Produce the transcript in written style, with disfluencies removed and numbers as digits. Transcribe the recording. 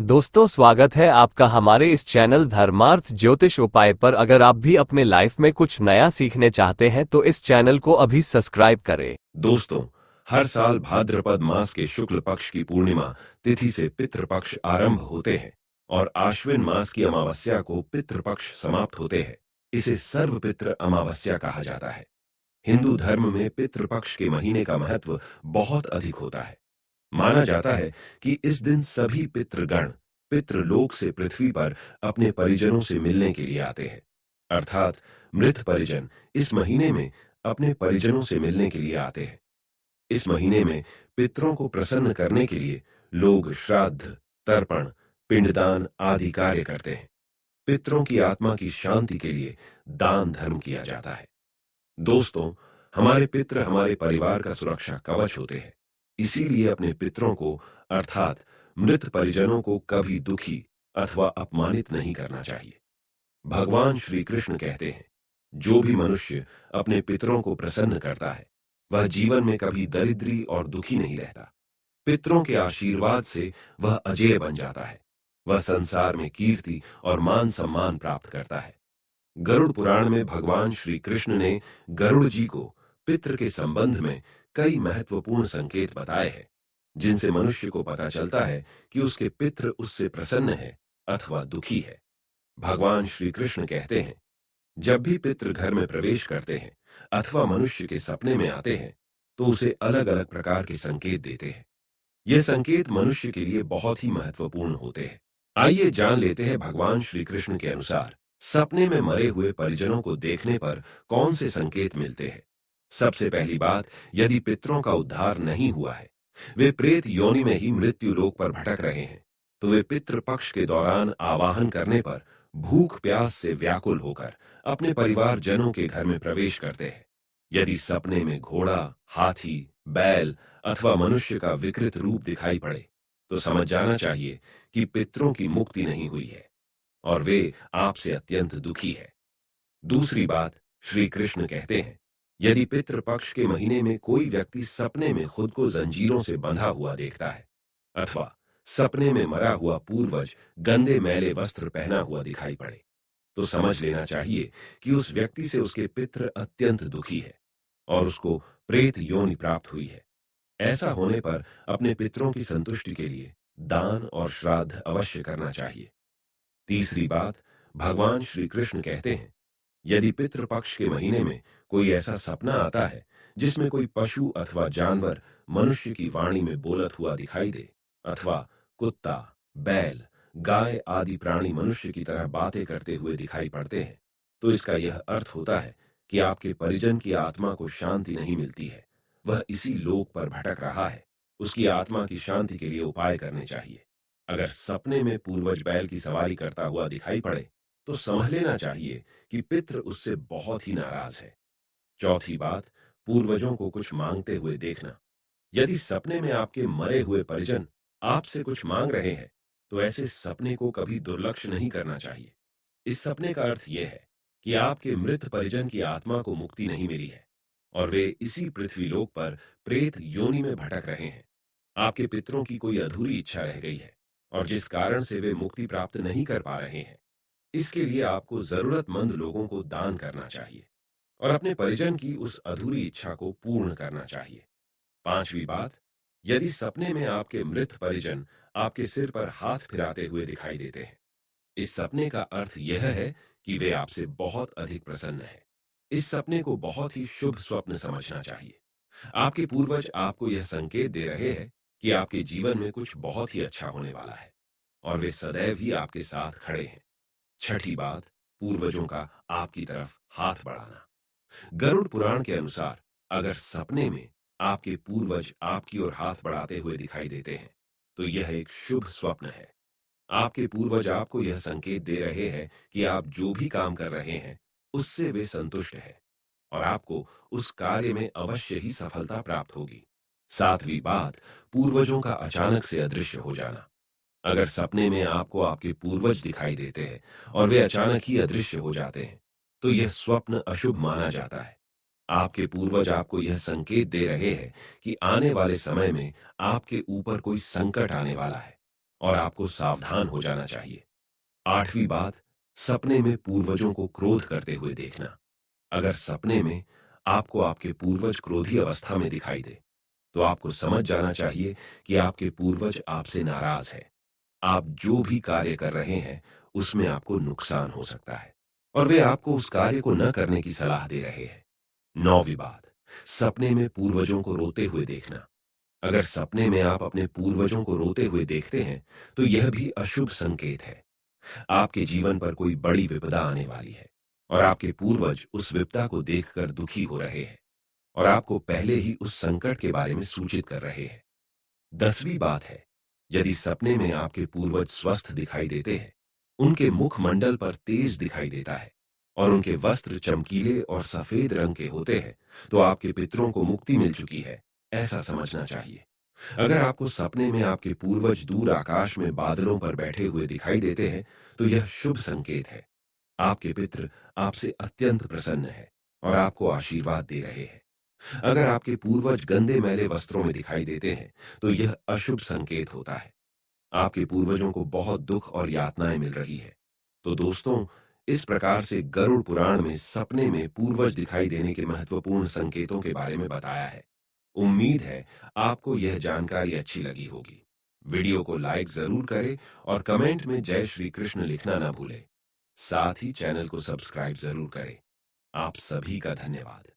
दोस्तों, स्वागत है आपका हमारे इस चैनल धर्मार्थ ज्योतिष उपाय पर। अगर आप भी अपने लाइफ में कुछ नया सीखने चाहते हैं तो इस चैनल को अभी सब्सक्राइब करें। दोस्तों, हर साल भाद्रपद मास के शुक्ल पक्ष की पूर्णिमा तिथि से पितृपक्ष आरंभ होते हैं और आश्विन मास की अमावस्या को पितृपक्ष समाप्त होते हैं। इसे सर्वपितृ अमावस्या कहा जाता है। हिंदू धर्म में पितृपक्ष के महीने का महत्व बहुत अधिक होता है। माना जाता है कि इस दिन सभी पितृगण पितृलोक से पृथ्वी पर अपने परिजनों से मिलने के लिए आते हैं। अर्थात मृत परिजन इस महीने में अपने परिजनों से मिलने के लिए आते हैं। इस महीने में पितरों को प्रसन्न करने के लिए लोग श्राद्ध, तर्पण, पिंडदान आदि कार्य करते हैं। पितरों की आत्मा की शांति के लिए दान धर्म किया जाता है। दोस्तों, हमारे पितृ हमारे परिवार का सुरक्षा कवच होते हैं। इसीलिए अपने पितरों को अर्थात मृत परिजनों को कभी दुखी अथवा अपमानित नहीं करना चाहिए। भगवान श्री कृष्ण कहते हैं, जो भी मनुष्य अपने पितरों को प्रसन्न करता है वह जीवन में कभी दरिद्री और दुखी नहीं रहता। पितरों के आशीर्वाद से वह अजेय बन जाता है। वह संसार में कीर्ति और मान सम्मान प्राप्त करता है। गरुड़ पुराण में भगवान श्री कृष्ण ने गरुड़ जी को पितृ के संबंध में कई महत्वपूर्ण संकेत बताए हैं, जिनसे मनुष्य को पता चलता है कि उसके पितृ उससे प्रसन्न है अथवा दुखी है। भगवान श्री कृष्ण कहते हैं, जब भी पितृ घर में प्रवेश करते हैं अथवा मनुष्य के सपने में आते हैं तो उसे अलग अलग प्रकार के संकेत देते हैं। ये संकेत मनुष्य के लिए बहुत ही महत्वपूर्ण होते हैं। आइए जान लेते हैं भगवान श्री कृष्ण के अनुसार सपने में मरे हुए परिजनों को देखने पर कौन से संकेत मिलते हैं। सबसे पहली बात, यदि पितरों का उद्धार नहीं हुआ है, वे प्रेत योनि में ही मृत्यु लोक पर भटक रहे हैं, तो वे पितृ पक्ष के दौरान आवाहन करने पर भूख प्यास से व्याकुल होकर अपने परिवार जनों के घर में प्रवेश करते हैं। यदि सपने में घोड़ा, हाथी, बैल अथवा मनुष्य का विकृत रूप दिखाई पड़े तो समझ जाना चाहिए कि पितरों की मुक्ति नहीं हुई है और वे आपसे अत्यंत दुखी है। दूसरी बात, श्री कृष्ण कहते हैं, यदि पितृपक्ष के महीने में कोई व्यक्ति सपने में खुद को जंजीरों से बंधा हुआ देखता है अथवा सपने में मरा हुआ पूर्वज गंदे मैले वस्त्र पहना हुआ दिखाई पड़े तो समझ लेना चाहिए कि उस व्यक्ति से उसके पितृ अत्यंत दुखी है और उसको प्रेत योनि प्राप्त हुई है। ऐसा होने पर अपने पितरों की संतुष्टि के लिए दान और श्राद्ध अवश्य करना चाहिए। तीसरी बात, भगवान श्री कृष्ण कहते हैं, यदि पितृपक्ष के महीने में कोई ऐसा सपना आता है जिसमें कोई पशु अथवा जानवर मनुष्य की वाणी में बोलत हुआ दिखाई दे अथवा कुत्ता, बैल, गाय आदि प्राणी मनुष्य की तरह बातें करते हुए दिखाई पड़ते हैं, तो इसका यह अर्थ होता है कि आपके परिजन की आत्मा को शांति नहीं मिलती है, वह इसी लोक पर भटक रहा है। उसकी आत्मा की शांति के लिए उपाय करने चाहिए। अगर सपने में पूर्वज बैल की सवारी करता हुआ दिखाई पड़े तो समझ लेना चाहिए कि पितृ उससे बहुत ही नाराज है। चौथी बात, पूर्वजों को कुछ मांगते हुए देखना। यदि सपने में आपके मरे हुए परिजन आपसे कुछ मांग रहे हैं तो ऐसे सपने को कभी दुर्लक्ष्य नहीं करना चाहिए। इस सपने का अर्थ यह है कि आपके मृत परिजन की आत्मा को मुक्ति नहीं मिली है और वे इसी पृथ्वीलोक पर प्रेत योनि में भटक रहे हैं। आपके पितरों की कोई अधूरी इच्छा रह गई है और जिस कारण से वे मुक्ति प्राप्त नहीं कर पा रहे हैं। इसके लिए आपको जरूरतमंद लोगों को दान करना चाहिए और अपने परिजन की उस अधूरी इच्छा को पूर्ण करना चाहिए। पांचवी बात, यदि सपने में आपके मृत परिजन आपके सिर पर हाथ फिराते हुए दिखाई देते हैं, इस सपने का अर्थ यह है कि वे आपसे बहुत अधिक प्रसन्न हैं। इस सपने को बहुत ही शुभ स्वप्न समझना चाहिए। आपके पूर्वज आपको यह संकेत दे रहे हैं कि आपके जीवन में कुछ बहुत ही अच्छा होने वाला है और वे सदैव ही आपके साथ खड़े हैं। छठी बात, पूर्वजों का आपकी तरफ हाथ बढ़ाना। गरुड़ पुराण के अनुसार अगर सपने में आपके पूर्वज आपकी ओर हाथ बढ़ाते हुए दिखाई देते हैं तो यह एक शुभ स्वप्न है। आपके पूर्वज आपको यह संकेत दे रहे हैं कि आप जो भी काम कर रहे हैं उससे वे संतुष्ट हैं और आपको उस कार्य में अवश्य ही सफलता प्राप्त होगी। सातवीं बात, पूर्वजों का अचानक से अदृश्य हो जाना। अगर सपने में आपको आपके पूर्वज दिखाई देते हैं और वे अचानक ही अदृश्य हो जाते हैं तो यह स्वप्न अशुभ माना जाता है। आपके पूर्वज आपको यह संकेत दे रहे हैं कि आने वाले समय में आपके ऊपर कोई संकट आने वाला है और आपको सावधान हो जाना चाहिए। आठवीं बात, सपने में पूर्वजों को क्रोध करते हुए देखना। अगर सपने में आपको आपके पूर्वज क्रोधी अवस्था में दिखाई दे, तो आपको समझ जाना चाहिए कि आपके पूर्वज आपसे नाराज हैं। आप जो भी कार्य कर रहे हैं, उसमें आपको नुकसान हो सकता है और वे आपको उस कार्य को न करने की सलाह दे रहे हैं। नौवीं बात, सपने में पूर्वजों को रोते हुए देखना। अगर सपने में आप अपने पूर्वजों को रोते हुए देखते हैं, तो यह भी अशुभ संकेत है। आपके जीवन पर कोई बड़ी विपदा आने वाली है और आपके पूर्वज उस विपदा को देखकर दुखी हो रहे हैं और आपको पहले ही उस संकट के बारे में सूचित कर रहे हैं। 10वीं बात है, यदि सपने में आपके पूर्वज स्वस्थ दिखाई देते हैं, उनके मुखमंडल पर तेज दिखाई देता है और उनके वस्त्र चमकीले और सफेद रंग के होते हैं, तो आपके पितरों को मुक्ति मिल चुकी है, ऐसा समझना चाहिए। अगर आपको सपने में आपके पूर्वज दूर आकाश में बादलों पर बैठे हुए दिखाई देते हैं, तो यह शुभ संकेत है। आपके पितृ आपसे अत्यंत प्रसन्न है और आपको आशीर्वाद दे रहे हैं। अगर आपके पूर्वज गंदे मैले वस्त्रों में दिखाई देते हैं, तो यह अशुभ संकेत होता है। आपके पूर्वजों को बहुत दुख और यातनाएं मिल रही है। तो दोस्तों, इस प्रकार से गरुड़ पुराण में सपने में पूर्वज दिखाई देने के महत्वपूर्ण संकेतों के बारे में बताया है। उम्मीद है आपको यह जानकारी अच्छी लगी होगी। वीडियो को लाइक जरूर करें और कमेंट में जय श्री कृष्ण लिखना ना भूलें। साथ ही चैनल को सब्सक्राइब जरूर करें। आप सभी का धन्यवाद।